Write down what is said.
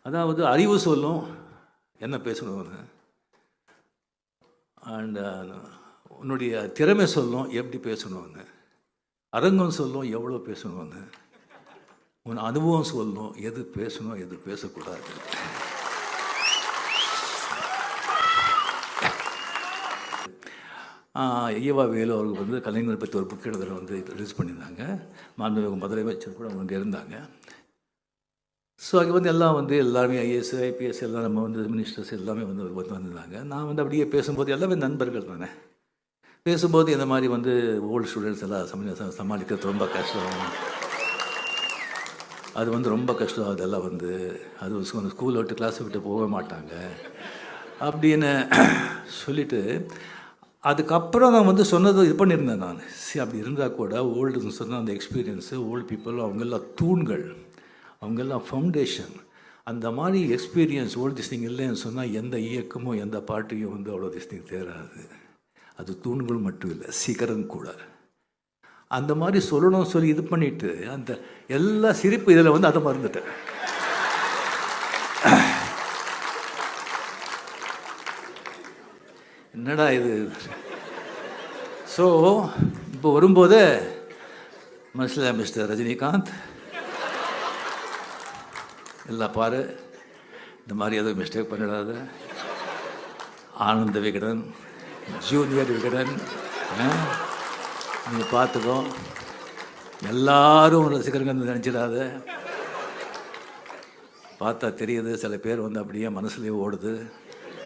அதாவது அறிவு சொல்லும் என்ன பேசணும்னு, அண்ட் உன்னுடைய திறமை சொல்லும் எப்படி பேசணும்னு, அரங்கம் சொல்லும் எவ்வளோ பேசணும்னு, உன் அனுபவம் சொல்லும் எது பேசணும் எது பேசக்கூடாது. ஈவா வேலு அவர்கள் வந்து கலைஞர் பற்றி ஒரு புக் எழுதுகிற வந்து ரிலீஸ் பண்ணியிருந்தாங்க. மாண்புமிகு முதலமைச்சர் கூட அவங்க இருந்தாங்க. ஸோ அங்கே வந்து எல்லாம் வந்து எல்லாருமே ஐஏஎஸ் ஐபிஎஸ் எல்லாம் நம்ம வந்து மினிஸ்டர்ஸ் எல்லாமே வந்து வந்திருந்தாங்க. நான் வந்து அப்படியே பேசும்போது எல்லாமே நண்பர்கள் தானே. பேசும்போது இந்த மாதிரி வந்து ஓல்டு ஸ்டூடெண்ட்ஸ் எல்லாம் சமாளிக்கிறது ரொம்ப கஷ்டம், அது வந்து ரொம்ப கஷ்டம், அதெல்லாம் வந்து அது ஸ்கூலை விட்டு கிளாஸை விட்டு போக மாட்டாங்க அப்படின்னு சொல்லிவிட்டு, அதுக்கப்புறம் நான் வந்து சொன்னது இது பண்ணியிருந்தேன். நான் அப்படி இருந்தால் கூட ஓல்டுன்னு சொன்னால் அந்த எக்ஸ்பீரியன்ஸு, ஓல்டு பீப்புள் அவங்கெல்லாம் தூண்கள், அவங்கெல்லாம் ஃபவுண்டேஷன். அந்த மாதிரி எக்ஸ்பீரியன்ஸ் ஓல்டு திஸ்டிங் இல்லைன்னு சொன்னால் எந்த இயக்கமும் எந்த பாட்டையும் வந்து அவ்வளோ திஸ்டிங் தேராது. அது தூண்கள் மட்டும் இல்லை, சிகரம் கூட. அந்த மாதிரி சொல்லணும்னு சொல்லி இது பண்ணிவிட்டு அந்த எல்லா சிரிப்பு இதில் வந்து அதை மறந்துட்டேன். என்னடா இது. ஸோ இப்போ வரும்போது மனசில் மிஸ்டர் ரஜினிகாந்த் எல்லாம் பாரு, இந்த மாதிரி எதுவும் மிஸ்டேக் பண்ணிடாத. ஆனந்த விகடன், ஜூனியர் விகடன், நீங்கள் பார்த்துக்கோ. எல்லாரும் ரசிகர்கள் நினச்சிடாத. பார்த்தா தெரியுது சில பேர் வந்து அப்படியே மனசுலேயே ஓடுது.